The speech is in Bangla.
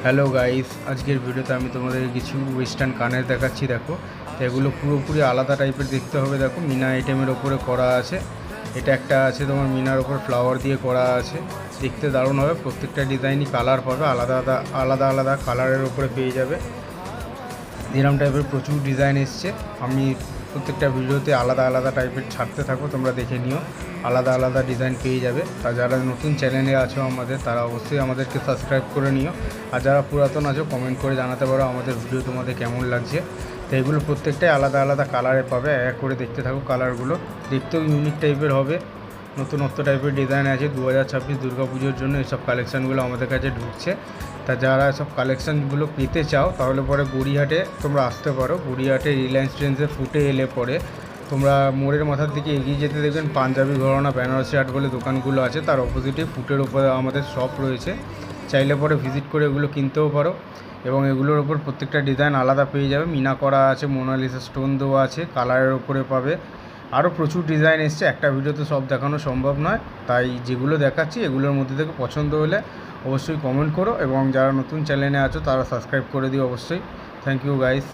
হ্যালো গাইস, আজকের ভিডিওতে আমি তোমাদের কিছু ওয়েস্টার্ন কানের দেখাচ্ছি। দেখো, তো এগুলো পুরোপুরি আলাদা টাইপের দেখতে হবে। দেখো, মিনা আইটেমের ওপরে করা আছে। এটা একটা আছে তোমার মিনার ওপর ফ্লাওয়ার দিয়ে করা আছে, দেখতে দারুণ হবে। প্রত্যেকটা ডিজাইনই কালার পাবে, আলাদা আলাদা আলাদা আলাদা কালারের ওপরে পেয়ে যাবে। এরকম টাইপের প্রচুর ডিজাইন এসছে। আমি প্রত্যেকটা ভিডিওতে আলাদা আলাদা টাইপের ছাড়তে থাকো, তোমরা দেখে নিও। আলাদা আলাদা ডিজাইন পেয়ে যাবে। আর যারা নতুন চ্যানেলে আছো আমাদের, তারা অবশ্যই আমাদেরকে সাবস্ক্রাইব করে নিও। আর যারা পুরাতন আছো, কমেন্ট করে জানাতে পারো আমাদের ভিডিও তোমাদের কেমন লাগছে। তো এগুলো প্রত্যেকটাই আলাদা আলাদা কালারে পাবে। এক করে দেখতে থাকো, কালারগুলো দেখতেও ইউনিক টাইপের হবে। নতুনত্ব টাইপের ডিজাইন আছে। 2026 দুর্গা পুজোর জন্য এইসব কালেকশানগুলো আমাদের কাছে ঢুকছে। তা যারা সব কালেকশানগুলো পেতে চাও, তাহলে পরে গড়িয়াহাটে তোমরা আসতে পারো। গড়িয়াহাটে রিলায়েন্স ট্রেন্ডসে ফুটে এলে পরে তোমরা মোড়ের মাথার দিকে এগিয়ে যেতে দেখবেন পাঞ্জাবি ঘরানা বেনারসি হাট বলে দোকানগুলো আছে। তার অপোজিটে ফুটের উপরে আমাদের শপ রয়েছে। চাইলে পরে ভিজিট করে এগুলো কিনতেও পারো। এবং এগুলোর ওপর প্রত্যেকটা ডিজাইন আলাদা পেয়ে যাবে। মিনা করা আছে, মোনালিসা স্টোন দেওয়া আছে, কালারের ওপরে পাবে। আরও প্রচুর ডিজাইন এসছে, একটা ভিডিওতে সব দেখানো সম্ভব নয়। তাই যেগুলো দেখাচ্ছি এগুলোর মধ্যে থেকে পছন্দ হলে অবশ্যই কমেন্ট করো। এবং যারা নতুন চ্যানেলে আছো তারা সাবস্ক্রাইব করে দিও অবশ্যই। Thank you guys.